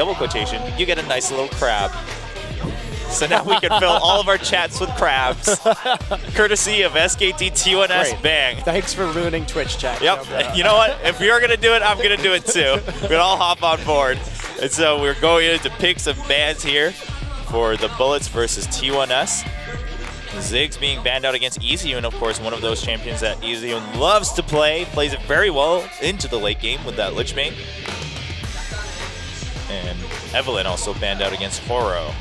double quotation, you get a nice little crab. So now we can fill all of our chats with crabs, courtesy of SKT T1 Bang. Thanks for ruining Twitch chat. Yep. You know what? If you're going to do it, I'm going to do it too. We're going to all hop on board. And so we're going into picks and bans here for the Bullets versus T1S. Ziggs being banned out against EasyUn, of course, one of those champions that EasyUn loves to play. Plays it very well into the late game with that Lich Bane. And Evelyn also banned out against Horo.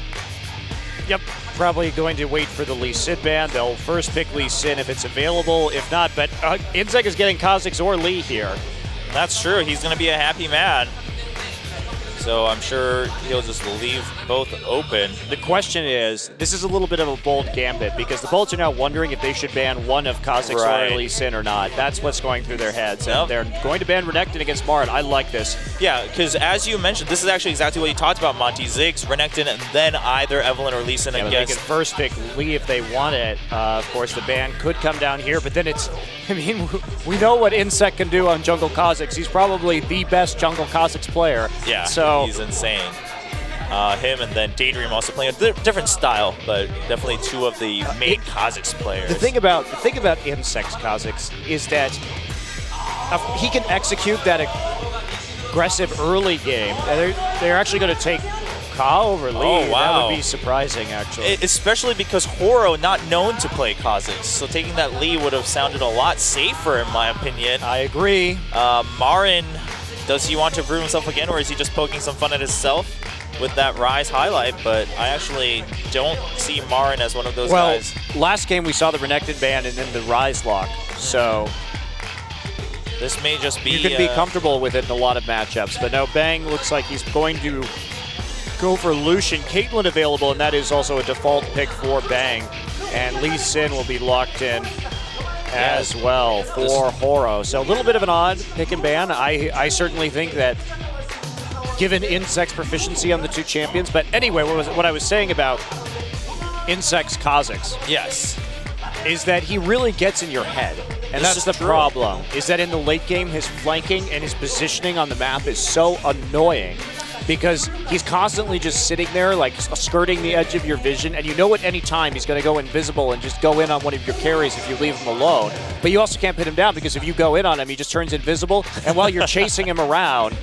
Yep, probably going to wait for the Lee Sin ban. They'll first pick Lee Sin if it's available. If not, but Insec is getting Kha'Zix or Lee here. That's true. He's going to be a happy man. So I'm sure he'll just leave both open. The question is, this is a little bit of a bold gambit because the Bullets are now wondering if they should ban one of Kha'Zix or Lee Sin or not. That's what's going through their heads. And they're going to ban Renekton against Marin. I like this. Yeah, because as you mentioned, this is actually exactly what you talked about, Monty. Ziggs, Renekton, and then either Evelyn or Lee Sin against. They can first pick Lee if they want it. Of course, the ban could come down here, but then it's, I mean, we know what Insec can do on jungle Kha'Zix. He's probably the best jungle Kha'Zix player. Yeah. So he's insane. Him and then Daydream also playing a different style, but definitely two of the main Kha'Zix players. The thing about Insect's Kha'Zix is that he can execute that aggressive early game. They're actually going to take Ka over Lee. Oh, wow. That would be surprising, actually. Especially because Horo not known to play Kha'Zix, so taking that Lee would have sounded a lot safer, in my opinion. I agree. Marin, does he want to prove himself again, or is he just poking some fun at himself with that Rise highlight? But I actually don't see Marin as one of those guys. Well, last game we saw the Renekton ban and then the Rise lock, so this may just be... You can be comfortable with it in a lot of matchups, but no, Bang looks like he's going to go for Lucian. Caitlyn available, and that is also a default pick for Bang. And Lee Sin will be locked in as well for Horo. So a little bit of an odd pick and ban. I certainly think that given Insect's proficiency on the two champions, but anyway, what I was saying about Insect's Kha'Zix is that he really gets in your head. And that's the problem, is that in the late game, his flanking and his positioning on the map is so annoying because he's constantly just sitting there, like skirting the edge of your vision, and you know at any time he's going to go invisible and just go in on one of your carries if you leave him alone. But you also can't pin him down because if you go in on him, he just turns invisible, and while you're chasing him around,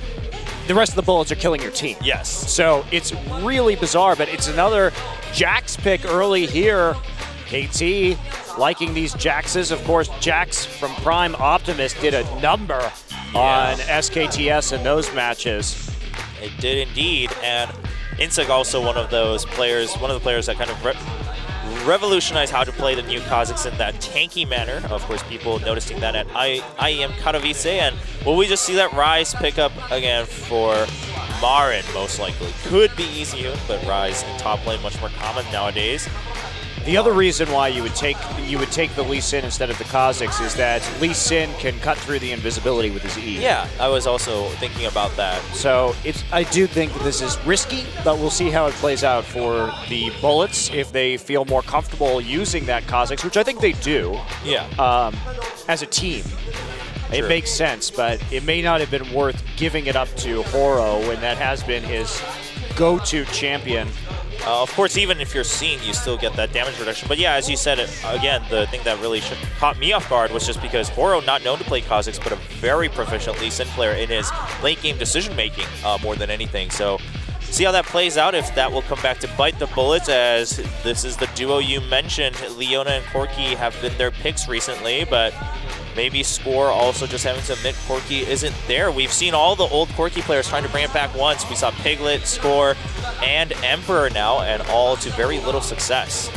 the rest of the bullets are killing your team. Yes. So it's really bizarre, but it's another Jax pick early here. KT liking these Jaxes. Of course, Jax from Prime Optimist did a number on SKTS in those matches. It did indeed, and Insec also one of the players that kind of revolutionized how to play the new Kha'Zix in that tanky manner. Of course, people noticing that at IEM Katowice, and will we just see that Rise pick up again for Marin, most likely. Could be EasyUn, but Rise in top lane much more common nowadays. The other reason why you would take the Lee Sin instead of the Kha'Zix is that Lee Sin can cut through the invisibility with his E. Yeah, I was also thinking about that. So I do think that this is risky, but we'll see how it plays out for the Bullets if they feel more comfortable using that Kha'Zix, which I think they do. Yeah. As a team. True. It makes sense, but it may not have been worth giving it up to Horo when that has been his go-to champion. Of course, even if you're seen, you still get that damage reduction. But yeah, as you said, again, the thing that really caught me off guard was just because Horo, not known to play Kha'Zix, but a very proficient Lee Sin player in his late-game decision-making more than anything. So see how that plays out, if that will come back to bite the Bullets, as this is the duo you mentioned. Leona and Corki have been their picks recently, but maybe Score also just having to admit Corki isn't there. We've seen all the old Corki players trying to bring it back once. We saw Piglet, Score, and Emperor now, and all to very little success.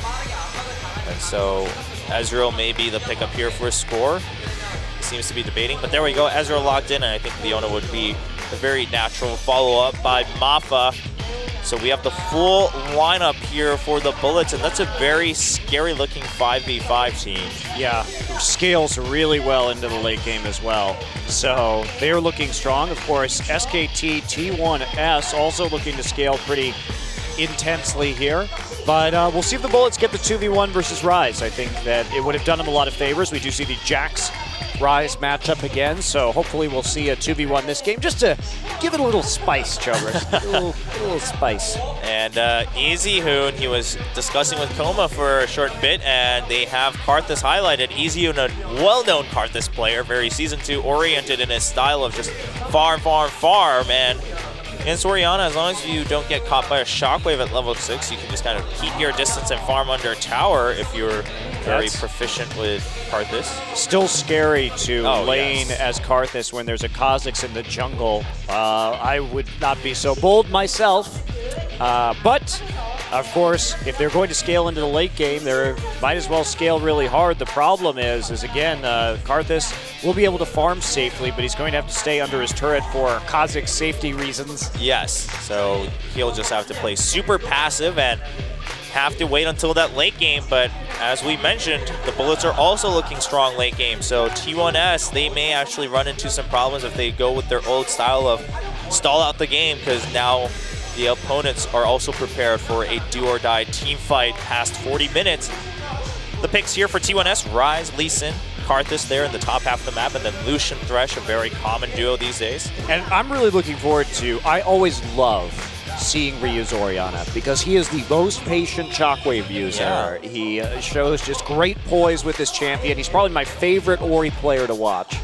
And so Ezreal may be the pickup here for Score. He seems to be debating, but there we go. Ezreal locked in, and I think Leona would be a very natural follow-up by Mafa. So we have the full lineup here for the Bullets, and that's a very scary-looking 5v5 team. Yeah, scales really well into the late game as well. So they're looking strong. Of course, SKT T1S also looking to scale pretty intensely here. But we'll see if the Bullets get the 2v1 versus Rise. I think that it would have done them a lot of favors. We do see the Jax Rise matchup again, so hopefully we'll see a 2v1 this game, just to give it a little spice, Chobers. a little spice. And Easy Hoon, he was discussing with Koma for a short bit, and they have Karthus highlighted. Easy Hoon, a well-known Karthus player, very Season 2 oriented in his style of just farm, and against Orianna, as long as you don't get caught by a shockwave at level 6, you can just kind of keep your distance and farm under a tower if you're very proficient with Karthus. Still scary to lane as Karthus when there's a Kha'Zix in the jungle. I would not be so bold myself, but of course, if they're going to scale into the late game, they might as well scale really hard. The problem is again, Karthus will be able to farm safely, but he's going to have to stay under his turret for Kha'Zix safety reasons. Yes, so he'll just have to play super passive and have to wait until that late game, but as we mentioned, the Bullets are also looking strong late game, so T1S, they may actually run into some problems if they go with their old style of stall out the game, because now the opponents are also prepared for a do-or-die team fight past 40 minutes. The picks here for T1S, Rise, Lee Sin, Karthus there in the top half of the map, and then Lucian Thresh, a very common duo these days. And I'm really looking forward to, I always love seeing Ryu's Orianna because he is the most patient shockwave user. Yeah. He shows just great poise with his champion. He's probably my favorite Ori player to watch.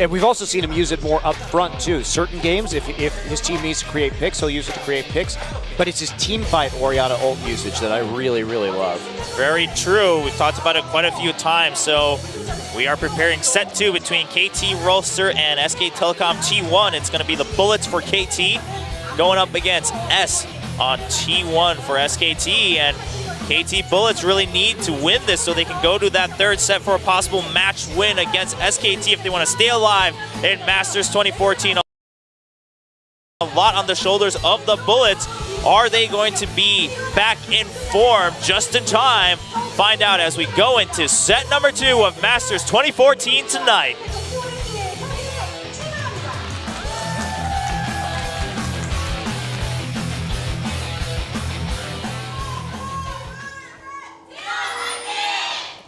And we've also seen him use it more up front too. Certain games, if his team needs to create picks, he'll use it to create picks. But it's his team fight Orianna ult usage that I really, really love. Very true. We've talked about it quite a few times. So we are preparing set 2 between KT Rolster and SK Telecom T1. It's going to be the Bullets for KT going up against S on T1 for SKT. And KT Bullets really need to win this so they can go to that third set for a possible match win against SKT if they want to stay alive in Masters 2014. A lot on the shoulders of the Bullets. Are they going to be back in form just in time? Find out as we go into set number 2 of Masters 2014 tonight.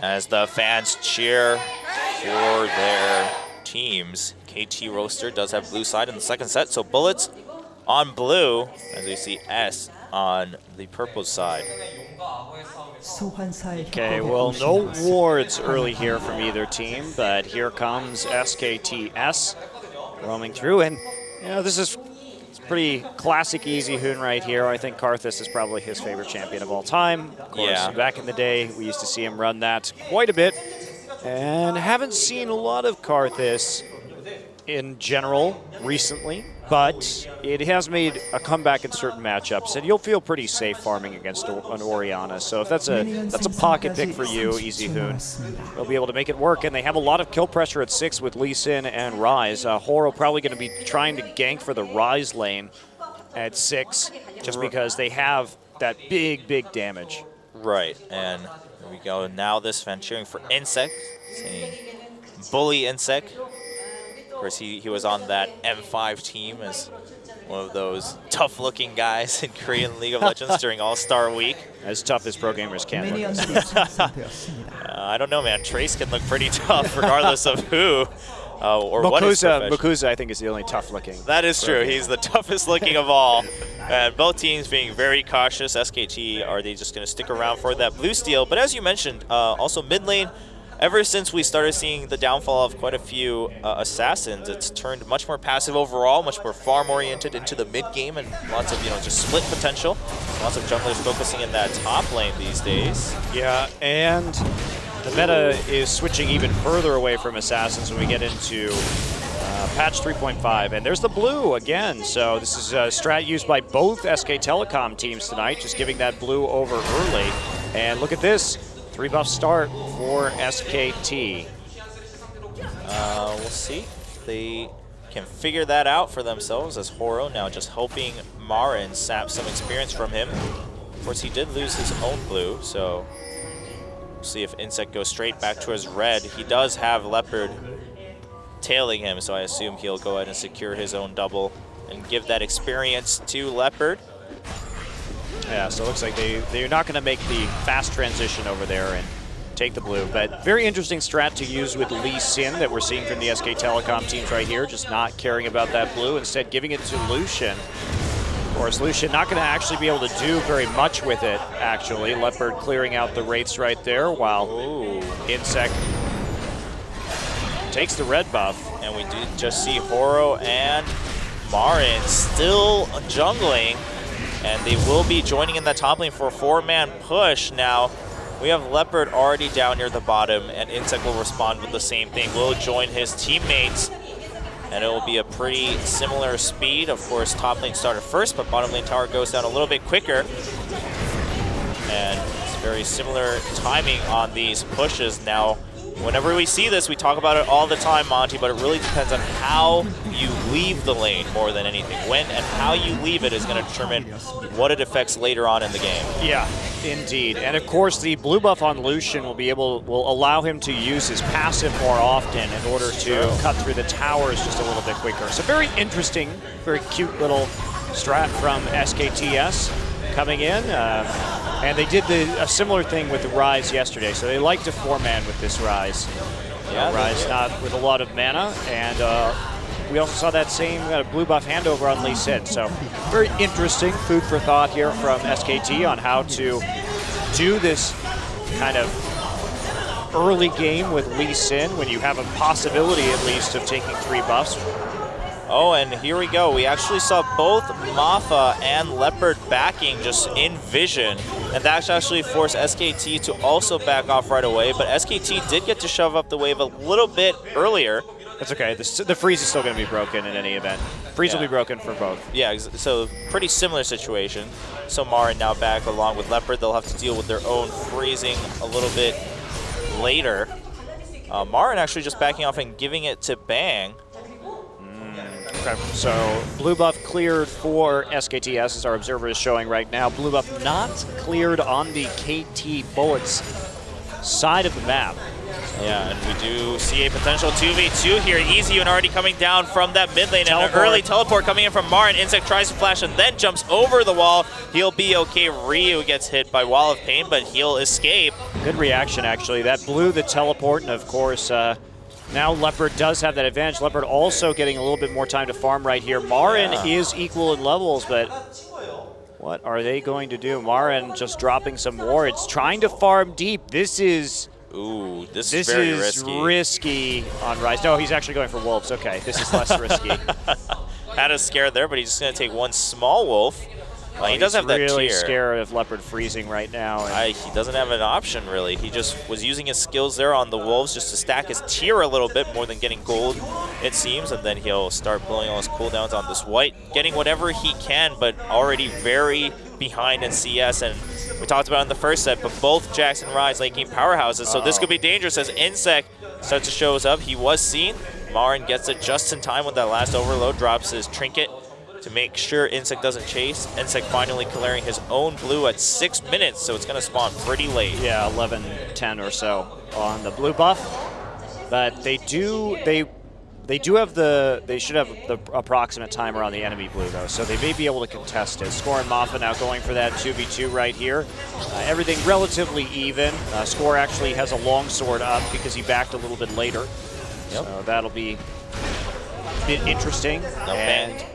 As the fans cheer for their teams, KT Roaster does have blue side in the second set, so Bullets on blue, as we see S on the purple side. Okay, well, no wards early here from either team, but here comes SKTS roaming through, and you know, this is pretty classic Easy Hoon right here. I think Karthus is probably his favorite champion of all time. Of course, back in the day, we used to see him run that quite a bit. And haven't seen a lot of Karthus in general recently, but it has made a comeback in certain matchups, and you'll feel pretty safe farming against an Orianna. So if that's a pocket pick for you, Easy Hoon, they'll be able to make it work. And they have a lot of kill pressure at 6 with Lee Sin and Rise. Horo probably going to be trying to gank for the Rise lane at 6, just because they have that big damage. Right, and here we go. Now this fan cheering for Insect, saying bully Insect. Of course, he was on that M5 team as one of those tough-looking guys in Korean League of Legends during All-Star Week. As tough as pro gamers can look. I don't know, man. Trace can look pretty tough regardless of who or what his profession. Mukuza, I think, is the only tough-looking. That is true. He's the toughest-looking of all. And both teams being very cautious. SKT, are they just going to stick around for that blue steal? But as you mentioned, also mid lane, ever since we started seeing the downfall of quite a few assassins, it's turned much more passive overall, much more farm-oriented into the mid-game, and lots of, just split potential. Lots of junglers focusing in that top lane these days. Yeah, and the meta is switching even further away from assassins when we get into patch 3.5. And there's the blue again. So this is a strat used by both SK Telecom teams tonight, just giving that blue over early. And look at this. 3-buff start for SKT. We'll see if they can figure that out for themselves, as Horo now just hoping Marin saps some experience from him. Of course, he did lose his own blue, so we'll see if Insect goes straight back to his red. He does have Leopard tailing him, so I assume he'll go ahead and secure his own double and give that experience to Leopard. Yeah, so it looks like they're not going to make the fast transition over there and take the blue. But very interesting strat to use with Lee Sin that we're seeing from the SK Telecom teams right here, just not caring about that blue, instead giving it to Lucian. Of course, Lucian not going to actually be able to do very much with it, actually. Leopard clearing out the Wraiths right there, while Insect takes the red buff. And we did just see Horo and Marin still jungling, and they will be joining in that top lane for a 4-man push. Now, we have Leopard already down near the bottom, and Insect will respond with the same thing. Will join his teammates, and it will be a pretty similar speed. Of course, top lane started first, but bottom lane tower goes down a little bit quicker. And it's very similar timing on these pushes. Now, whenever we see this, we talk about it all the time, Monty, but it really depends on how you leave the lane more than anything. When and how you leave it is going to determine what it affects later on in the game. Yeah, indeed. And of course, the blue buff on Lucian will allow him to use his passive more often in order to cut through the towers just a little bit quicker. So very interesting, very cute little strat from SKTS coming in. And they did a similar thing with the Ryze yesterday, so they like to 4-man with this Ryze. Yeah, Ryze not with a lot of mana, and we also saw that same blue buff handover on Lee Sin. So very interesting food for thought here from SKT on how to do this kind of early game with Lee Sin when you have a possibility at least of taking 3 buffs. Oh, and here we go. We actually saw both Mafa and Leopard backing just in vision, and that actually forced SKT to also back off right away, but SKT did get to shove up the wave a little bit earlier. That's okay. The freeze is still going to be broken in any event. Freeze will be broken for both. Yeah, so pretty similar situation. So Marin now back along with Leopard. They'll have to deal with their own freezing a little bit later. Marin actually just backing off and giving it to Bang. Okay, so blue buff cleared for SKTS, as our observer is showing right now. Blue buff not cleared on the KT Bullets side of the map. Yeah, and we do see a potential 2v2 here. Easy and already coming down from that mid lane. And an early teleport coming in from Marin. Insect tries to flash and then jumps over the wall. He'll be okay. Ryu gets hit by Wall of Pain, but he'll escape. Good reaction, actually. That blew the teleport, and of course, now Leopard does have that advantage. Leopard also getting a little bit more time to farm right here. Marin is equal in levels, but what are they going to do? Marin just dropping some wards, trying to farm deep. This is very risky on Ryze. No, he's actually going for wolves. Okay, this is less risky. Had us scared there, but he's just going to take one small wolf. He doesn't have that tier. He's really scared of Leopard freezing right now. He doesn't have an option, really. He just was using his skills there on the wolves just to stack his tier a little bit more than getting gold, it seems, and then he'll start blowing all his cooldowns on this white, getting whatever he can, but already very behind in CS. And we talked about it in the first set, but both Jax and Ryze late game powerhouses, so this could be dangerous as Insect starts to show up. He was seen. Marin gets it just in time when that last overload, drops his trinket to make sure Insect doesn't chase. Insect finally clearing his own blue at 6 minutes, so it's going to spawn pretty late. Yeah, 11-10 or so on the blue buff. But they should have the approximate timer on the enemy blue though, so they may be able to contest it. Score and Mafa now going for that 2v2 right here. Everything relatively even. Score actually has a longsword up because he backed a little bit later. Yep. So that'll be a bit interesting. And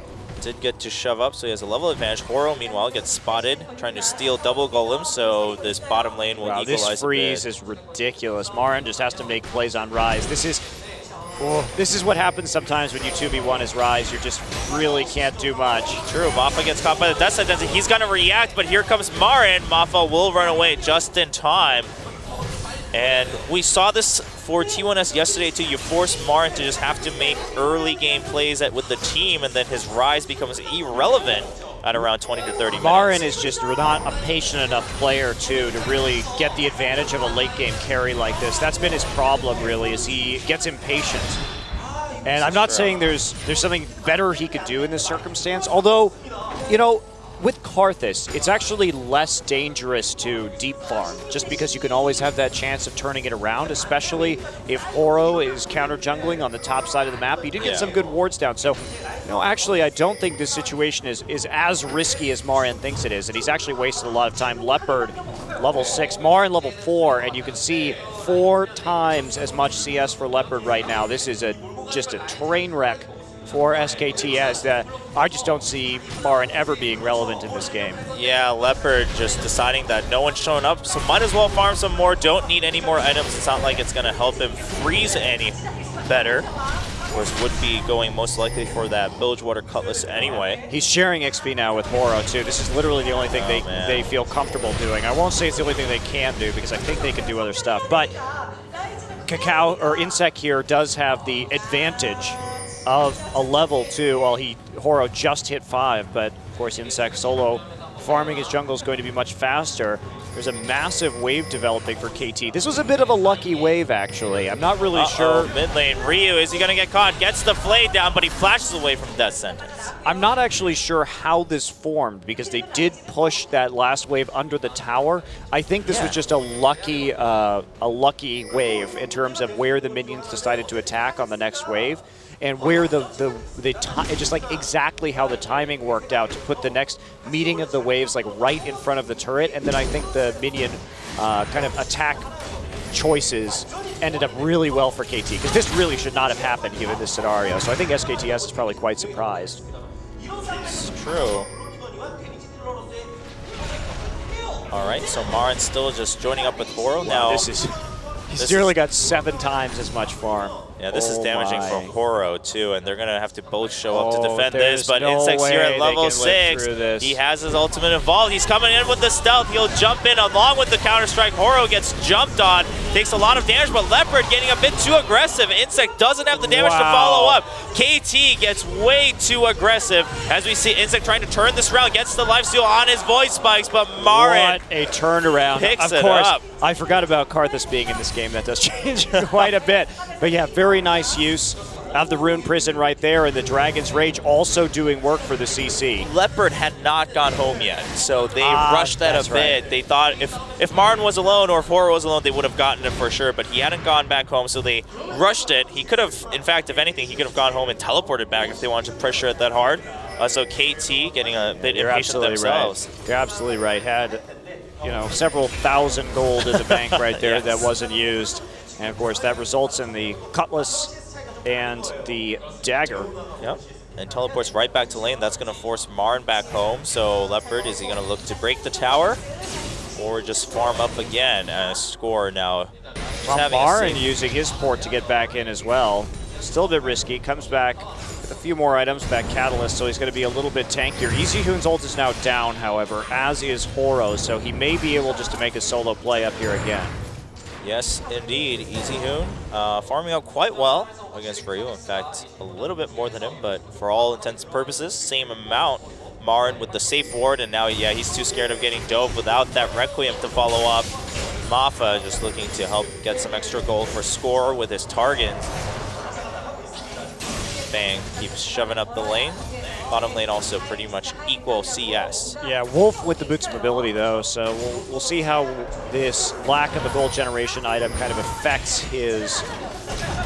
did get to shove up, so he has a level advantage. Horo, meanwhile, gets spotted, trying to steal double golem, so this bottom lane will equalize this freeze is ridiculous. Marin just has to make plays on Ryze. This is what happens sometimes when you 2v1 as Ryze. You just really can't do much. True, Mafa gets caught by the death sentence. He's going to react, but here comes Marin. Mafa will run away just in time. And we saw this for T1S yesterday too. You force Marin to just have to make early game plays with the team, and then his Ryze becomes irrelevant at around 20 to 30 minutes. Marin is just not a patient enough player too to really get the advantage of a late game carry like this. That's been his problem really, is he gets impatient. And I'm not saying there's something better he could do in this circumstance, although, you know, with Karthus, it's actually less dangerous to deep farm, just because you can always have that chance of turning it around, especially if Horo is counter jungling on the top side of the map. You did get some good wards down, so actually I don't think this situation is as risky as Marin thinks it is, and he's actually wasted a lot of time. Leopard, level 6, Marin level 4, and you can see 4 times as much CS for Leopard right now. This is just a train wreck for SKT, as I just don't see Marin ever being relevant in this game. Yeah, Leopard just deciding that no one's showing up, so might as well farm some more. Don't need any more items. It's not like it's going to help him freeze any better. Of course, would be going most likely for that Bilgewater Cutlass anyway. He's sharing XP now with Horo, too. This is literally the only thing they feel comfortable doing. I won't say it's the only thing they can do, because I think they can do other stuff. But Cacao, or Insect here, does have the advantage of a level 2, while Horo just hit 5, but of course Insect solo farming his jungle is going to be much faster. There's a massive wave developing for KT. This was a bit of a lucky wave, actually. I'm not really sure. Mid lane, Ryu, is he going to get caught? Gets the Flay down, but he flashes away from Death Sentence. I'm not actually sure how this formed, because they did push that last wave under the tower. I think this was just a lucky wave in terms of where the minions decided to attack on the next wave, and where just like exactly how the timing worked out to put the next meeting of the waves like right in front of the turret. And then I think the minion kind of attack choices ended up really well for KT, because this really should not have happened given this scenario. So I think SKTS is probably quite surprised. It's true. All right, so Marin still just joining up with Horo now. He's nearly got 7 times as much farm. Yeah, this is damaging for Horo too, and they're going to have to both show up to defend this, but Insect's here at level 6. He has his ultimate involved. He's coming in with the stealth. He'll jump in along with the counter-strike. Horo gets jumped on, takes a lot of damage, but Leopard getting a bit too aggressive. Insect doesn't have the damage to follow up. KT gets way too aggressive, as we see Insect trying to turn this around, gets the lifesteal on his voice spikes, but Marin what a turnaround. Picks of it course, up. I forgot about Karthus being in this game. That does change quite a bit. But yeah, very nice use of the Rune Prison right there, and the Dragon's Rage also doing work for the CC. Leopard had not gone home yet, so they rushed that a bit. Right. They thought if Marin was alone or if Horo was alone, they would have gotten it for sure, but he hadn't gone back home, so they rushed it. He could have, in fact, if anything, he could have gone home and teleported back if they wanted to pressure it that hard. So KT getting a bit impatient themselves. Right. You're absolutely right. Had several thousand gold in the bank right there that wasn't used. And of course, that results in the Cutlass and the Dagger. Yep. And teleports right back to lane. That's going to force Marin back home. So Leopard, is he going to look to break the tower or just farm up again and score now? Marin using his port to get back in as well. Still a bit risky. Comes back with a few more items, back Catalyst, so he's going to be a little bit tankier. EasyHoon's ult is now down, however, as is Horo, so he may be able just to make a solo play up here again. Yes, indeed. EasyHoon farming up quite well against Ryu. In fact, a little bit more than him, but for all intents and purposes, same amount. Marin with the safe ward, and now, yeah, he's too scared of getting dove without that Requiem to follow up. Mafa just looking to help get some extra gold for score with his target. Bang keeps shoving up the lane. Bottom lane also pretty much equal CS. Yeah, Wolf with the boots of mobility though, so we'll see how this lack of a gold generation item kind of affects his...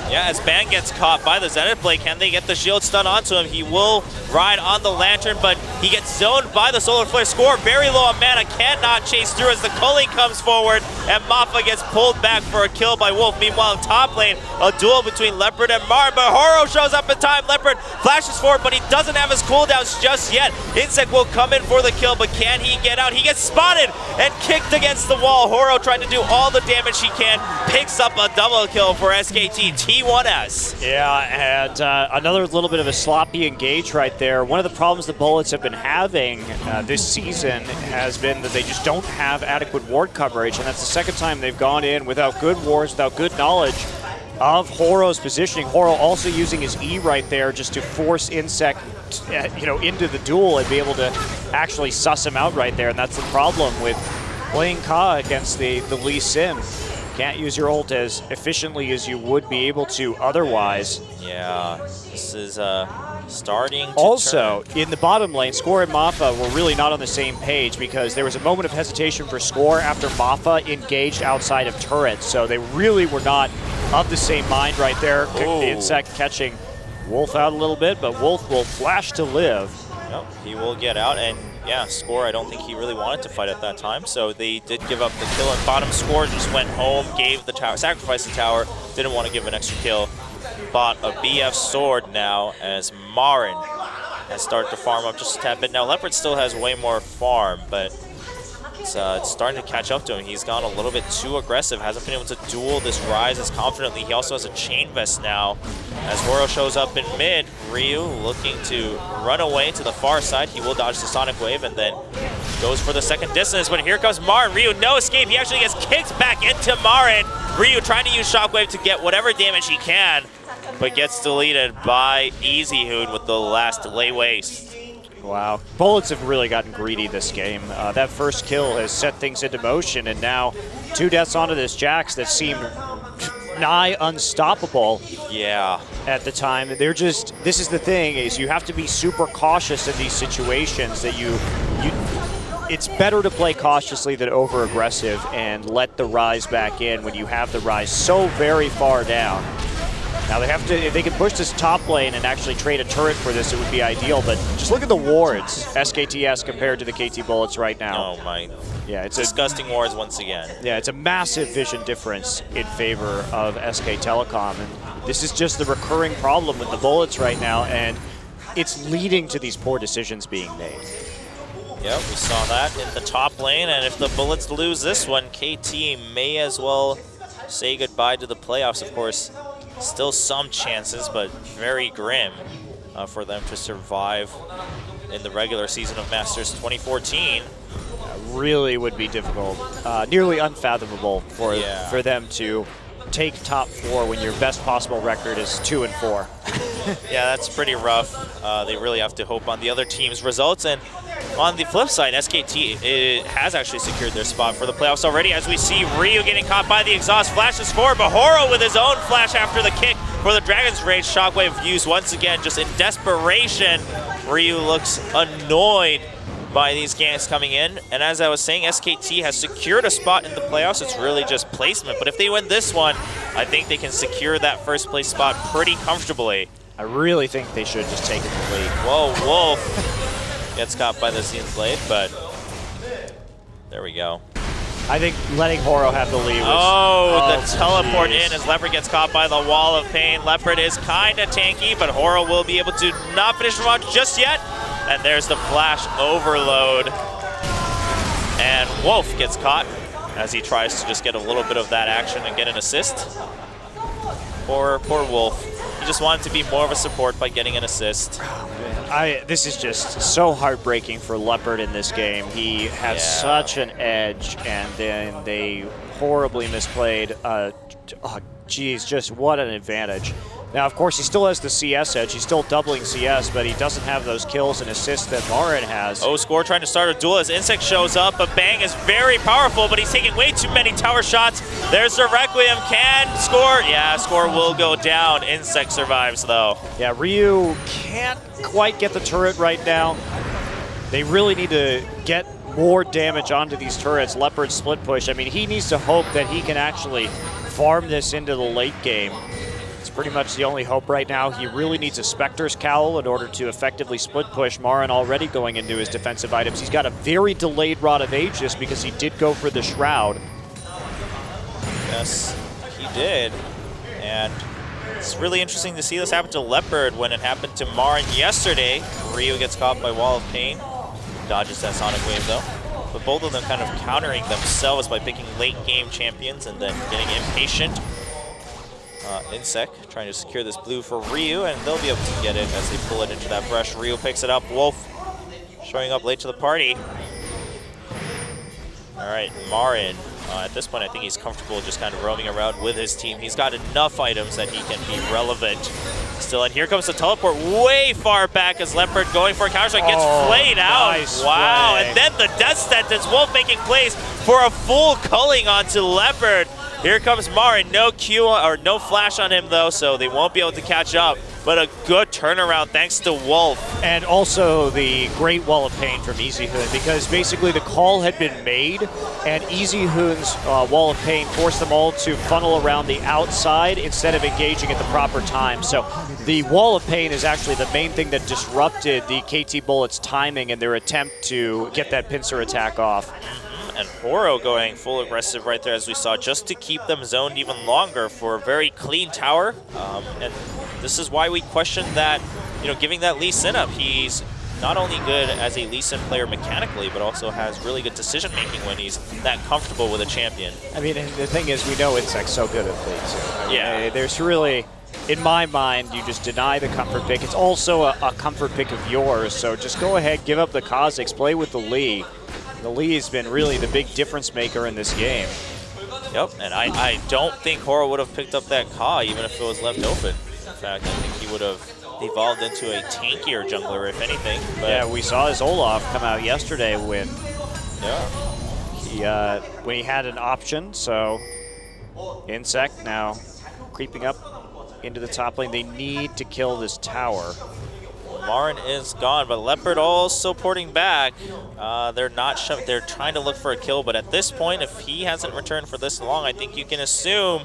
Yeah, as Bang gets caught by the Zenith Blade, can they get the shield stun onto him? He will ride on the Lantern, but he gets zoned by the Solar Flare. Score very low on mana, cannot chase through as the culling comes forward, and Mafa gets pulled back for a kill by Wolf. Meanwhile, top lane, a duel between Leopard and Marin, but Horo shows up in time. Leopard flashes forward, but he doesn't have his cooldowns just yet. Insect will come in for the kill, but can he get out? He gets spotted and kicked against the wall. Horo trying to do all the damage he can, picks up a double kill for SKT T1S. Yeah, and another little bit of a sloppy engage right there. One of the problems the Bullets have been having this season has been that they just don't have adequate ward coverage, and that's the second time they've gone in without good wards, without good knowledge of Horo's positioning. Horo also using his E right there just to force Insect into the duel and be able to actually suss him out right there, and that's the problem with playing Ka against the Lee Sin. Can't use your ult as efficiently as you would be able to otherwise. Yeah, this is starting to also, turn. In the bottom lane, Score and Mafa were really not on the same page because there was a moment of hesitation for Score after Mafa engaged outside of turret. So they really were not of the same mind right there. Ooh. The Insect catching Wolf out a little bit, but Wolf will flash to live. Yep, he will get out, and yeah, Score, I don't think he really wanted to fight at that time, so they did give up the kill, and bottom Score just went home, gave the tower, sacrificed the tower, didn't want to give an extra kill. Bought a BF sword now as Marin has started to farm up just a tad bit. Now Leopard still has way more farm, but it's starting to catch up to him. He's gone a little bit too aggressive, hasn't been able to duel this Ryze as confidently. He also has a chain vest now. As Horo shows up in mid, Ryu looking to run away to the far side. He will dodge the Sonic Wave and then goes for the second distance, but here comes Marin. Ryu, no escape. He actually gets kicked back into Marin. Ryu trying to use Shockwave to get whatever damage he can, but gets deleted by Easy Hoon with the last lay waste. Wow. Bullets have really gotten greedy this game. That first kill has set things into motion, and now 2 deaths onto this Jax that seemed nigh unstoppable. Yeah. At the time. They're just, this is the thing, is you have to be super cautious in these situations that it's better to play cautiously than over-aggressive and let the Ryze back in when you have the Ryze so very far down. Now they have to, if they can push this top lane and actually trade a turret for this, it would be ideal, but just look at the wards SKT has compared to the KT Bullets right now. Oh my. Yeah, it's disgusting wards once again. Yeah, it's a massive vision difference in favor of SK Telecom, and this is just the recurring problem with the Bullets right now, and it's leading to these poor decisions being made. Yep, we saw that in the top lane, and if the Bullets lose this one, KT may as well say goodbye to the playoffs. Of course, still some chances, but very grim for them to survive in the regular season of Masters 2014. Really would be difficult, nearly unfathomable for them to take top 4 when your best possible record is 2-4. Yeah, that's pretty rough. They really have to hope on the other team's results. And on the flip side, SKT has actually secured their spot for the playoffs already, as we see Ryu getting caught by the exhaust. Flashes forward, but Horo with his own flash after the kick for the Dragon's Rage. Shockwave used once again, just in desperation. Ryu looks annoyed by these ganks coming in. And as I was saying, SKT has secured a spot in the playoffs. It's really just placement. But if they win this one, I think they can secure that first place spot pretty comfortably. I really think they should just take it to the lead. Whoa, Wolf gets caught by the Zenith Blade, but there we go. I think letting Horo have the lead was... the teleport in as Leopard gets caught by the Wall of Pain. Leopard is kind of tanky, but Horo will be able to not finish him off just yet. And there's the flash overload. And Wolf gets caught as he tries to just get a little bit of that action and get an assist. Poor Wolf. He just wanted to be more of a support by getting an assist. This is just so heartbreaking for Leopard in this game. He has such an edge, and then they horribly misplayed. Oh, geez, just what an advantage. Now, of course, he still has the CS edge. He's still doubling CS, but he doesn't have those kills and assists that Marin has. Oh, Score trying to start a duel as Insect shows up, but Bang is very powerful, but he's taking way too many tower shots. There's the Requiem. Can Score? Yeah, Score will go down. Insect survives, though. Yeah, Ryu can't quite get the turret right now. They really need to get more damage onto these turrets. Leopard split push. I mean, he needs to hope that he can actually farm this into the late game. It's pretty much the only hope right now. He really needs a Spectre's Cowl in order to effectively split push. Marin already going into his defensive items. He's got a very delayed Rod of Aegis because he did go for the Shroud. Yes, he did. And it's really interesting to see this happen to Leopard when it happened to Marin yesterday. Ryu gets caught by Wall of Pain. Dodges that Sonic Wave, though. But both of them kind of countering themselves by picking late game champions and then getting impatient. Insect trying to secure this blue for Ryu, and they'll be able to get it as they pull it into that brush. Ryu picks it up. Wolf showing up late to the party. All right, Marin. At this point, I think he's comfortable just kind of roaming around with his team. He's got enough items that he can be relevant still. And here comes the teleport way far back as Leopard going for a counter strike gets flayed out. Nice wow, play. and then the death sentence. Wolf making plays for a full culling onto Leopard. Here comes Marin. No Q or no flash on him though, so they won't be able to catch up. But a good turnaround thanks to Wolf. And also the great wall of pain from Easy Hoon, because basically the call had been made, and Easy Hoon's wall of pain forced them all to funnel around the outside instead of engaging at the proper time. So the wall of pain is actually the main thing that disrupted the KT Bullets' timing in their attempt to get that pincer attack off. And Horo going full aggressive right there, as we saw, just to keep them zoned even longer for a very clean tower. And this is why we question that, giving that Lee Sin up. He's not only good as a Lee Sin player mechanically, but also has really good decision making when he's that comfortable with a champion. I mean, the thing is, we know Insect's so good at Lee Sin. Yeah. There's really, in my mind, you just deny the comfort pick. It's also a comfort pick of yours, so just go ahead, give up the Kha'Zix, play with the Lee. The Lee has been really the big difference maker in this game. Yep, and I don't think Horo would have picked up that Ka even if it was left open. In fact, I think he would have evolved into a tankier jungler, if anything. But yeah, we saw his Olaf come out yesterday when he had an option. So Insect now creeping up into the top lane. They need to kill this tower. Marin is gone, but Leopard also porting back. They're trying to look for a kill, but at this point, if he hasn't returned for this long, I think you can assume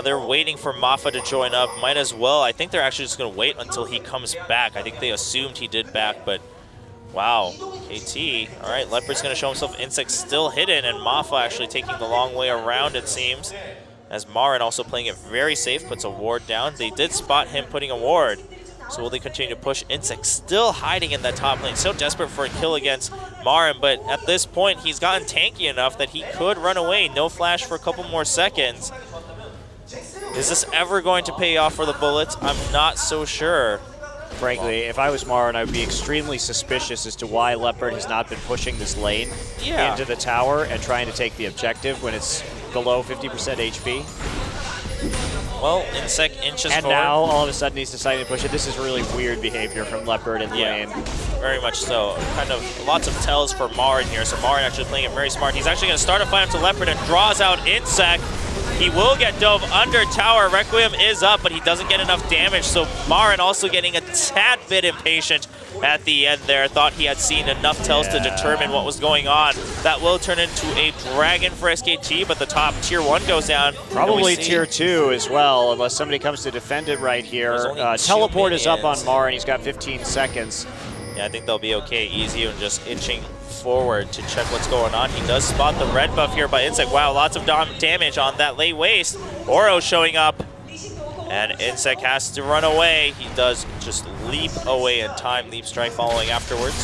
they're waiting for Mafa to join up. Might as well. I think they're actually just going to wait until he comes back. I think they assumed he did back, but wow. KT. All right, Leopard's going to show himself. Insect still hidden, and Mafa actually taking the long way around, it seems. As Marin also playing it very safe, puts a ward down. They did spot him putting a ward. So will they continue to push? Insect still hiding in that top lane, so desperate for a kill against Marin, but at this point he's gotten tanky enough that he could run away. No flash for a couple more seconds. Is this ever going to pay off for the Bullets? I'm not so sure. Frankly, if I was Marin, I would be extremely suspicious as to why Leopard has not been pushing this lane into the tower and trying to take the objective when it's below 50% HP. Well, Insect inches and forward. Now, all of a sudden, he's deciding to push it. This is really weird behavior from Leopard in lane. Very much so. Kind of lots of tells for Marin here. So Marin actually playing it very smart. He's actually going to start a fight up to Leopard and draws out Insect. He will get dove under tower. Requiem is up, but he doesn't get enough damage. So Marin also getting a tad bit impatient at the end there. Thought he had seen enough tells to determine what was going on. That will turn into a dragon for SKT, but the top tier 1 goes down. Probably tier 2 as well, unless somebody comes to defend it right here. Teleport is up on Marin. He's got 15 seconds. Yeah, I think they'll be okay. Easy and just inching forward to check what's going on. He does spot the red buff here by Insect. Wow, lots of damage on that late waste. Oro showing up, and Insect has to run away. He does just leap away in time. Leap strike following afterwards.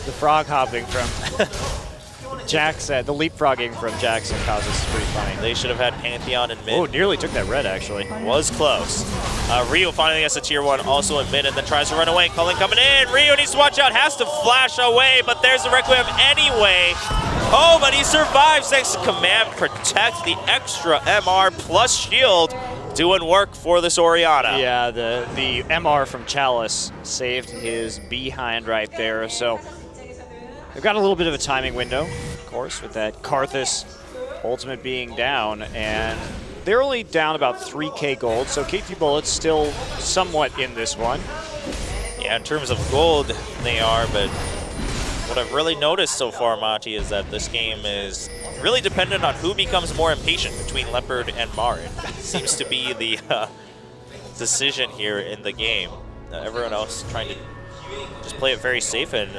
The frog hopping from Jackson, the leapfrogging from Jackson causes is pretty funny. They should have had Pantheon in mid. Oh, nearly took that red actually. Was close. Ryu finally gets a tier 1 also in mid and then tries to run away. Culling coming in. Ryu needs to watch out, has to flash away, but there's the Requiem anyway. Oh, but he survives thanks to Command Protect, the extra MR plus shield. Doing work for this Orianna. Yeah, the MR from Chalice saved his behind right there. So they've got a little bit of a timing window, of course, with that Karthus ultimate being down, and they're only down about 3k gold, so KT Bullets still somewhat in this one. Yeah, in terms of gold, they are, but what I've really noticed so far, Monty, is that this game is really dependent on who becomes more impatient between Leopard and Marin. Seems to be the decision here in the game. Everyone else trying to just play it very safe, and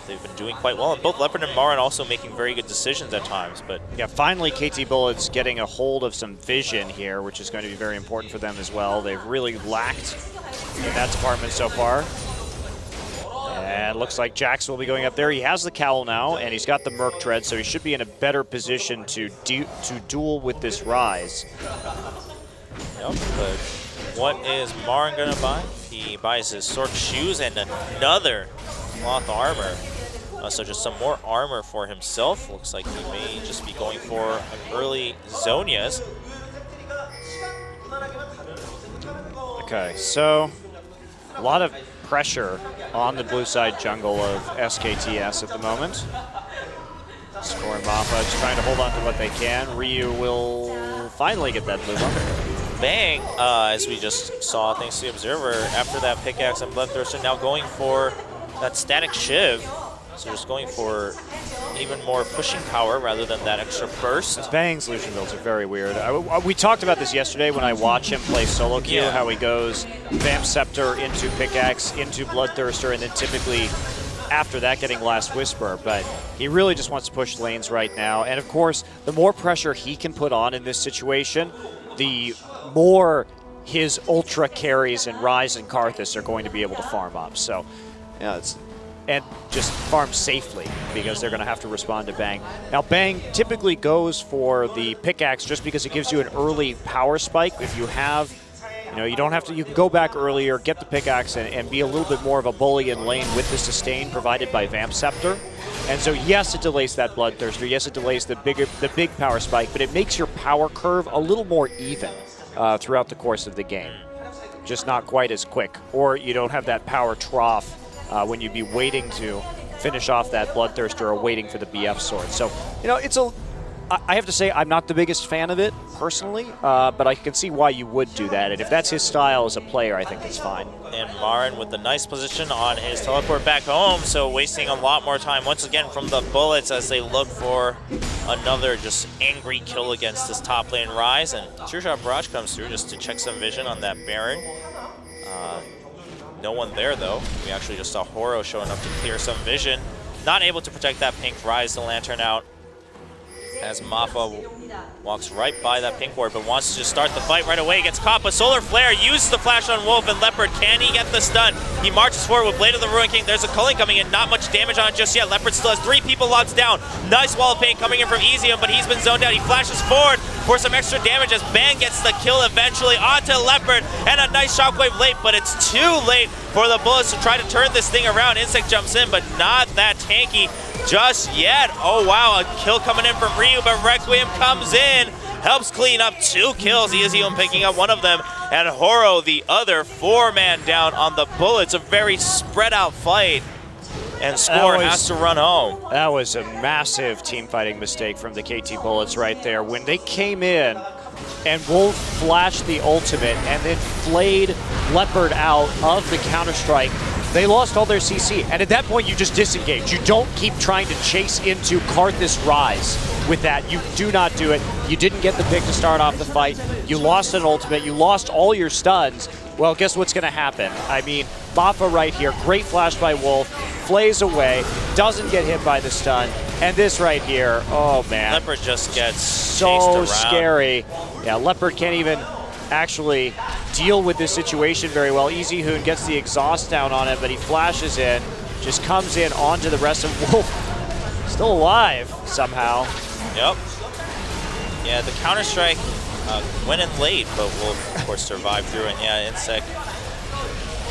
they've been doing quite well. And both Leopard and Marin also making very good decisions at times. But yeah, finally KT Bullets getting a hold of some vision here, which is going to be very important for them as well. They've really lacked in that department so far. And looks like Jax will be going up there. He has the cowl now, and he's got the Merc Tread, so he should be in a better position to duel with this Rise. Yep, but what is Marin gonna buy? He buys his Sork shoes and another cloth armor. So just some more armor for himself. Looks like he may just be going for an early Zonia's. Okay, so a lot of pressure on the blue side jungle of SKTS at the moment. Score and Mafa just trying to hold on to what they can. Ryu will finally get that blue buff. Bang, as we just saw, thanks to the Observer, after that pickaxe and Bloodthirster, now going for that static shiv. So just going for even more pushing power rather than that extra burst. Bang's Lucian builds are very weird. We talked about this yesterday when I watch him play solo queue, how he goes Vamp Scepter into pickaxe, into Bloodthirster, and then typically after that getting Last Whisper. But he really just wants to push lanes right now. And of course, the more pressure he can put on in this situation, the more his ultra carries and Ryze and Karthus are going to be able to farm up. So, yeah, and just farm safely because they're going to have to respond to Bang. Now, Bang typically goes for the pickaxe just because it gives you an early power spike. If you have, you don't have to, you can go back earlier, get the pickaxe, and be a little bit more of a bully in lane with the sustain provided by Vamp Scepter. And so, yes, it delays that Bloodthirster. Yes, it delays the big power spike, but it makes your power curve a little more even throughout the course of the game. Just not quite as quick. Or you don't have that power trough when you'd be waiting to finish off that Bloodthirster or waiting for the BF sword. So, I have to say I'm not the biggest fan of it personally, but I can see why you would do that. And if that's his style as a player, I think it's fine. And Marin with the nice position on his teleport back home, so wasting a lot more time once again from the bullets as they look for another just angry kill against this top lane Ryze. And True Shot Barrage comes through just to check some vision on that Baron. No one there though. We actually just saw Horo showing up to clear some vision. Not able to protect that pink Ryze the lantern out as Mafa walks right by that pink ward, but wants to just start the fight right away. Gets caught, but Solar Flare uses the flash on Wolf, and Leopard, can he get the stun? He marches forward with Blade of the Ruin King. There's a culling coming in, not much damage on it just yet. Leopard still has 3 people locked down. Nice wall of pain coming in from Easium, but he's been zoned out. He flashes forward for some extra damage as Bang gets the kill eventually onto Leopard, and a nice shockwave late, but it's too late for the bullets to try to turn this thing around. Insect jumps in, but not that tanky just yet. Oh wow, a kill coming in from Ryu, but Requiem comes in, helps clean up 2 kills. Easium picking up 1 of them, and Horo the other. 4-man down on the bullets. A very spread out fight, and Score has to run home. That was a massive team fighting mistake from the KT Bullets right there. When they came in and Wolf flashed the ultimate and then flayed Leopard out of the Counter-Strike, they lost all their CC, and at that point you just disengage. You don't keep trying to chase into Karthus Ryze with that. You do not do it. You didn't get the pick to start off the fight. You lost an ultimate. You lost all your stuns. Well, guess what's going to happen? I mean, Mafa right here, great flash by Wolf, flays away, doesn't get hit by the stun, and this right here, oh man. Leopard just gets so scary. Yeah, Leopard can't even actually deal with this situation very well. Easy Hoon gets the exhaust down on it, but he flashes in, just comes in onto the rest of Wolf. Still alive somehow. Yep. Yeah, the Counter-Strike went in late, but Wolf, of course, survived through it. Yeah, Insect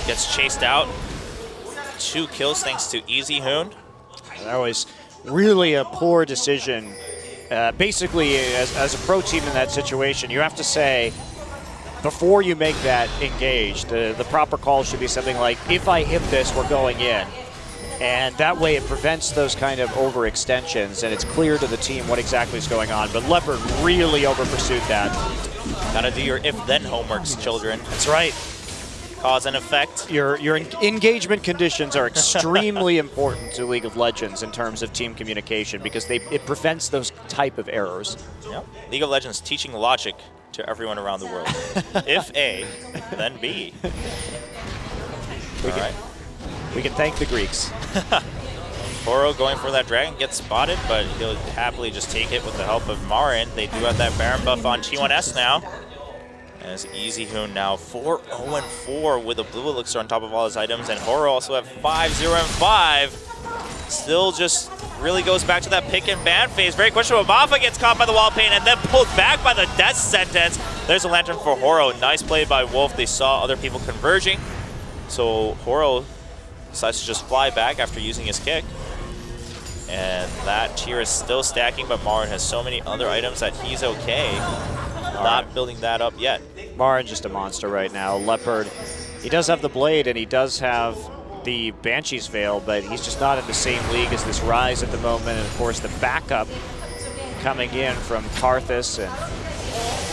gets chased out. 2 kills thanks to Easy Hoon. That was really a poor decision. Basically, as a pro team in that situation, you have to say, before you make that engage, the proper call should be something like, if I hit this, we're going in. And that way it prevents those kind of overextensions, and it's clear to the team what exactly is going on. But Leopard really over-pursued that. Gotta do your if-then homeworks, children. That's right. Cause and effect. Your engagement conditions are extremely important to League of Legends in terms of team communication because it prevents those type of errors. Yep. League of Legends teaching logic to everyone around the world. If A, then B. We can thank the Greeks. Horo going for that dragon, gets spotted, but he'll happily just take it with the help of Marin. They do have that Baron buff on T1S now. As Easy Hoon now 4-0-4 with a blue elixir on top of all his items, and Horo also have 5-0-5. Still just really goes back to that pick and ban phase. Very questionable. Mafa gets caught by the wall pain and then pulled back by the death sentence. There's a lantern for Horo. Nice play by Wolf. They saw other people converging. So Horo decides to just fly back after using his kick. And that tier is still stacking, but Marin has so many other items that he's okay. Not building that up yet. Marin just a monster right now. Leopard, he does have the Blade and he does have the Banshee's Veil, but he's just not in the same league as this Ryze at the moment. And of course the backup coming in from Karthus, and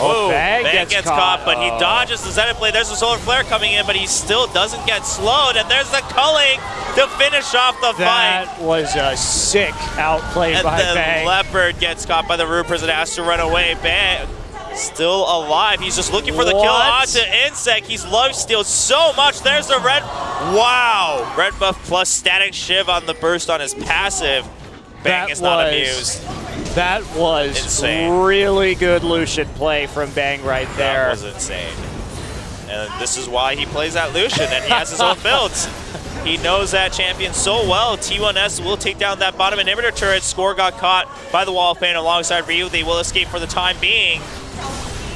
Oh, Bang gets caught, but he dodges the Zenith Blade. There's a Solar Flare coming in, but he still doesn't get slowed. And there's the culling to finish off the fight. That was a sick outplay by Bang. And then Leopard gets caught by the Rupers and has to run away. Bang still alive. He's just looking for the kill onto Insect. He's lifestealed so much. There's the red. Wow. Red buff plus static shiv on the burst on his passive. Bang is not amused. That was insane. Really good Lucian play from Bang right there. That was insane. And this is why he plays that Lucian, and he has his own builds. He knows that champion so well. T1S will take down that bottom inhibitor turret. Score got caught by the wall of pain alongside Ryu. They will escape for the time being.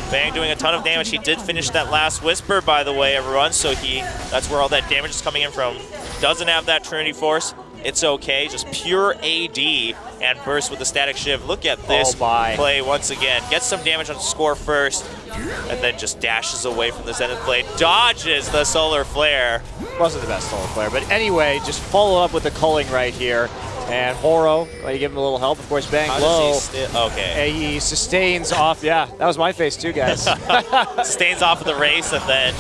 Bang doing a ton of damage. He did finish that last Whisper, by the way, everyone. So that's where all that damage is coming in from. Doesn't have that Trinity Force. It's okay, just pure AD and burst with the static shiv. Look at this play once again. Gets some damage on Score first, and then just dashes away from the Zenith Blade. Dodges the Solar Flare. Wasn't the best Solar Flare, but anyway, just follow up with the culling right here. And Horo, you give him a little help. Of course, Bang low. Okay. He sustains off. Yeah, that was my face too, guys. Sustains off of the race, and then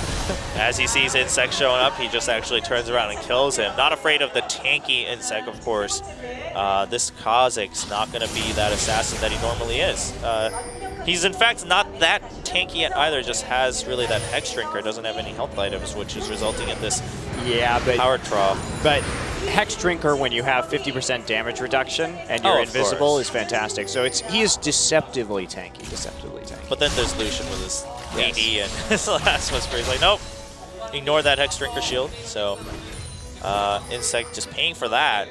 as he sees Insect showing up, he just actually turns around and kills him. Not afraid of the tanky Insect, of course. This Kha'Zix's not going to be that assassin that he normally is. He's in fact not that tanky yet either, just has really that Hex Drinker, doesn't have any health items, which is resulting in this power trough. But Hex Drinker, when you have 50% damage reduction and you're invisible, is fantastic. So he is deceptively tanky, But then there's Lucian with his AD and his last Whisper. He's like, nope, ignore that Hex Drinker shield. So Insect just paying for that.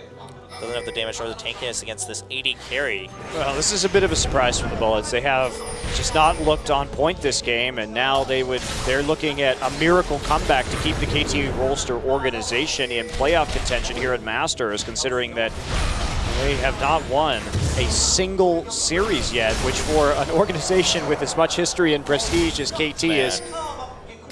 Doesn't have the damage or the tankiness against this AD carry. Well, this is a bit of a surprise for the Bullets. They have just not looked on point this game, and now they're looking at a miracle comeback to keep the KT Rolster organization in playoff contention here at Masters, considering that they have not won a single series yet, which for an organization with as much history and prestige as KT is,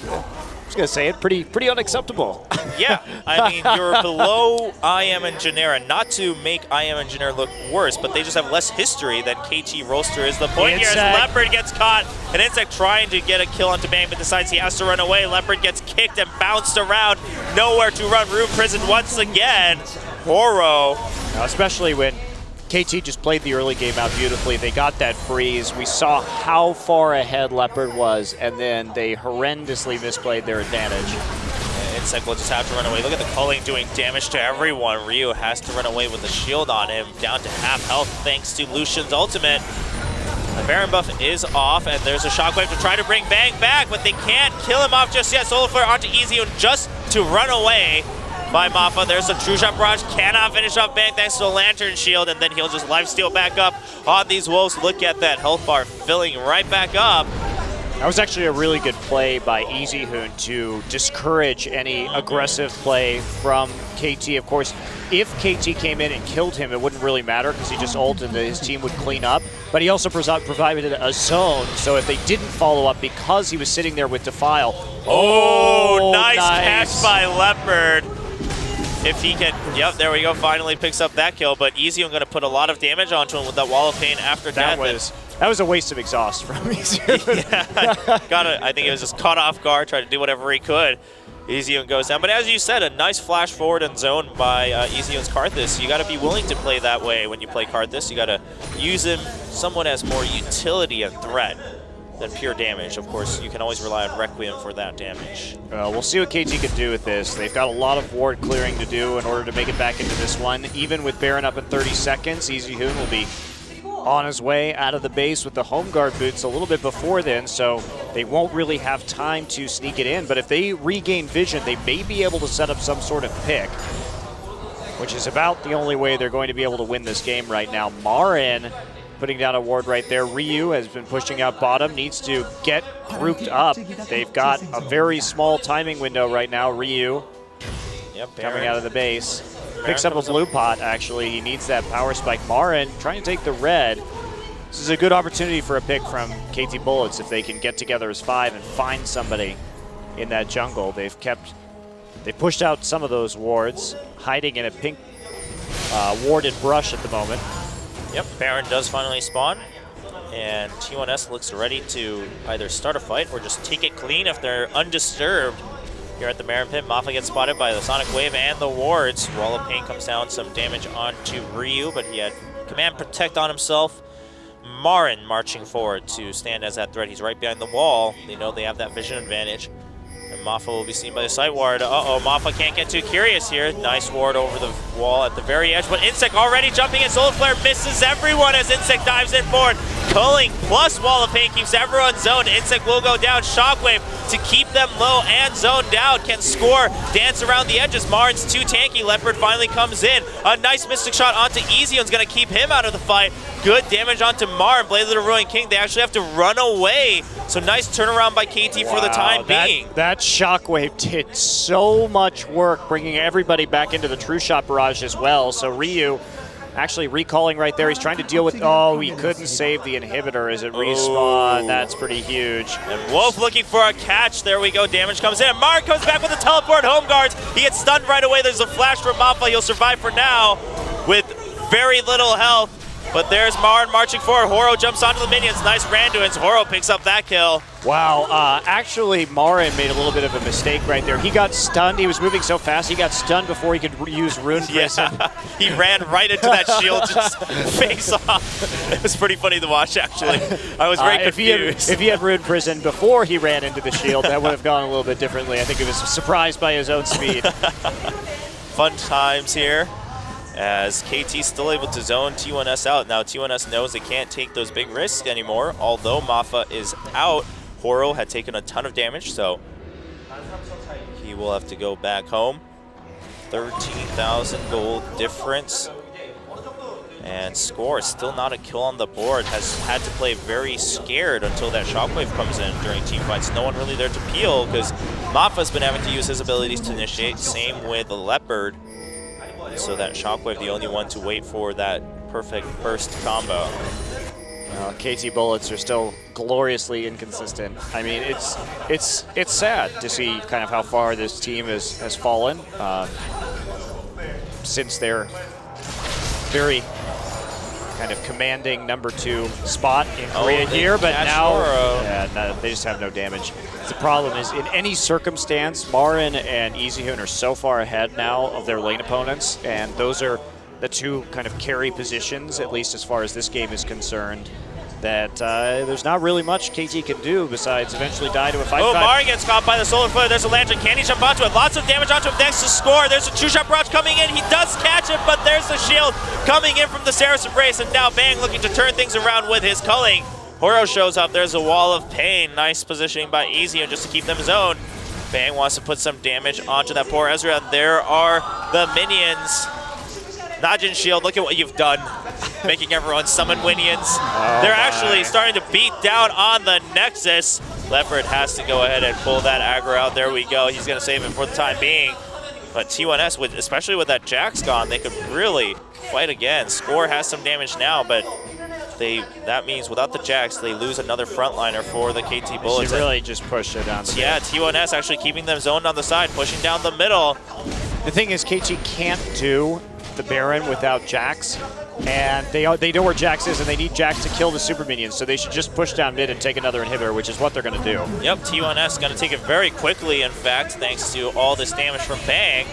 I was going to say it, pretty unacceptable. Yeah, I mean, you're below IM and Genera. Not to make IM and Genera look worse, but they just have less history than KT Rolster is. The point here is Leopard gets caught, and Insect trying to get a kill onto Bang, but decides he has to run away. Leopard gets kicked and bounced around. Nowhere to run. Room Prison once again. Horo. Now, especially when KT just played the early game out beautifully. They got that freeze. We saw how far ahead Leopard was, and then they horrendously misplayed their advantage. Insect will just have to run away. Look at the culling doing damage to everyone. Ryu has to run away with the shield on him, down to half health thanks to Lucian's ultimate. The Baron buff is off, and there's a shockwave to try to bring Bang back, but they can't kill him off just yet. Solar Flare onto Easy just to run away by Maffa. There's a True Shot Barrage, cannot finish off Bang thanks to the Lantern Shield, and then he'll just lifesteal back up on these Wolves. Look at that health bar filling right back up. That was actually a really good play by EasyHoon to discourage any aggressive play from KT. Of course, if KT came in and killed him, it wouldn't really matter because he just ulted and his team would clean up. But he also provided a zone, so if they didn't follow up because he was sitting there with Defile. Oh, nice catch by Leopard. If he can, yep, there we go, finally picks up that kill, but EasyHoon going to put a lot of damage onto him with that Wall of Pain after death. That was a waste of exhaust from EasyHoon. Yeah, I think it was just caught off guard, tried to do whatever he could. EasyHoon goes down, but as you said, a nice flash forward and zone by EasyHoon's Karthus. You got to be willing to play that way when you play Karthus. You got to use him somewhat as more utility and threat than pure damage. Of course, you can always rely on Requiem for that damage. We'll see what KT can do with this. They've got a lot of ward clearing to do in order to make it back into this one. Even with Baron up in 30 seconds, EasyHoon will be on his way out of the base with the home guard boots a little bit before then, so they won't really have time to sneak it in. But if they regain vision, they may be able to set up some sort of pick, which is about the only way they're going to be able to win this game right now. Marin putting down a ward right there. Ryu has been pushing out bottom, needs to get grouped up. They've got a very small timing window right now. Ryu coming out of the base. Picks up a blue pot, actually. He needs that power spike. Marin trying to take the red. This is a good opportunity for a pick from KT Bullets if they can get together as 5 and find somebody in that jungle. They pushed out some of those wards, hiding in a pink warded brush at the moment. Yep, Baron does finally spawn. And T1S looks ready to either start a fight or just take it clean if they're undisturbed. Here at the Marin Pit, Maffa gets spotted by the Sonic Wave and the wards. Wall of Pain comes down, some damage onto Ryu, but he had Command Protect on himself. Marin marching forward to stand as that threat. He's right behind the wall. They know they have that vision advantage. And Maffa will be seen by the site ward. Uh-oh, Maffa can't get too curious here. Nice ward over the wall at the very edge, but Insect already jumping, and Solar Flare misses everyone as Insect dives in forward. Culling plus Wall of Pain keeps everyone zoned. Insect will go down. Shockwave to keep them low and zoned down. Can score, dance around the edges. Marin's too tanky. Leopard finally comes in. A nice Mystic Shot onto Ezion's going to keep him out of the fight. Good damage onto Marin. Blade of the Ruined King, they actually have to run away. So nice turnaround by KT for the time being. That Shockwave did so much work, bringing everybody back into the True Shot barrage as well. So Ryu actually recalling right there. He's trying to deal with, oh, he couldn't save the inhibitor as it respawned. That's pretty huge. And Wolf looking for a catch. There we go. Damage comes in. And Marin comes back with a teleport. Home guards. He gets stunned right away. There's a flash from Maffa. He'll survive for now with very little health. But there's Marin marching forward. Horo jumps onto the minions. Nice Randuins. Horo picks up that kill. Wow. Actually, Marin made a little bit of a mistake right there. He got stunned. He was moving so fast, he got stunned before he could use Rune Prison. Yeah, he ran right into that shield, just face off. It was pretty funny to watch, actually. I was very confused. If he had Rune Prison before he ran into the shield, that would have gone a little bit differently. I think he was surprised by his own speed. Fun times here, as KT's still able to zone T1S out. Now T1S knows they can't take those big risks anymore, although Maffa is out. Horo had taken a ton of damage, so he will have to go back home. 13,000 gold difference. And Score, still not a kill on the board, has had to play very scared until that Shockwave comes in during team fights. No one really there to peel, because Maffa's been having to use his abilities to initiate. Same with the Leopard. So that Shockwave, the only one to wait for that perfect burst combo. KT bullets are still gloriously inconsistent. I mean, it's sad to see kind of how far this team has fallen since their very kind of commanding #2 spot in Korea here, but now they just have no damage. The problem is, in any circumstance, Marin and Ezioon are so far ahead now of their lane opponents, and those are the two kind of carry positions, at least as far as this game is concerned, that there's not really much KT can do besides eventually die to a 5v5. Oh, Marin gets caught by the Solar Flare. There's a Lantern. Can he jump onto it? Lots of damage onto him. Next to Score. There's a two-shot barrage coming in. He does catch it, but there's the shield coming in from the Saracen Embrace, and now Bang looking to turn things around with his culling. Horo shows up. There's a Wall of Pain. Nice positioning by Ezio just to keep them zoned. Bang wants to put some damage onto that poor Ezra. There are the minions. Najin Shield, look at what you've done. Making everyone summon minions. They're actually starting to beat down on the Nexus. Leopard has to go ahead and pull that aggro out. There we go. He's going to save it for the time being. But T1S, especially with that Jax gone, they could really fight again. Score has some damage now, but that means without the Jax, they lose another frontliner for the KT Bullets. She really just pushed it down. Yeah, T1S actually keeping them zoned on the side, pushing down the middle. The thing is, KT can't do the Baron without Jax, and they know where Jax is, and they need Jax to kill the super minions, so they should just push down mid and take another inhibitor, which is what they're going to do. Yep, T1S going to take it very quickly, in fact, thanks to all this damage from Bang.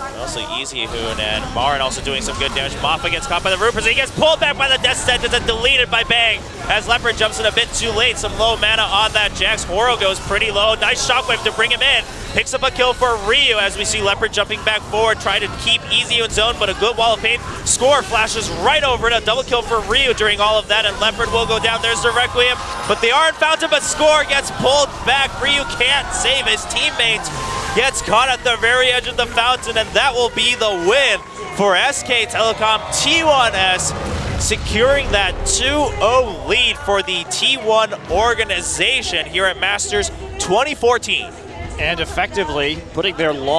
And also Ezioon and Marin also doing some good damage. Maffa gets caught by the Rupers. He gets pulled back by the Death Sentence and deleted by Bang as Leopard jumps in a bit too late. Some low mana on that Jax. Horo goes pretty low. Nice Shockwave to bring him in. Picks up a kill for Ryu as we see Leopard jumping back forward, trying to keep Ezio in zone, but a good Wall of Pain. Score flashes right over it. A double kill for Ryu during all of that, and Leopard will go down. There's the Requiem, but they are in Fountain, but Score gets pulled back. Ryu can't save his teammates. Gets caught at the very edge of the fountain, and that will be the win for SK Telecom. T1S securing that 2-0 lead for the T1 organization here at Masters 2014. And effectively putting their long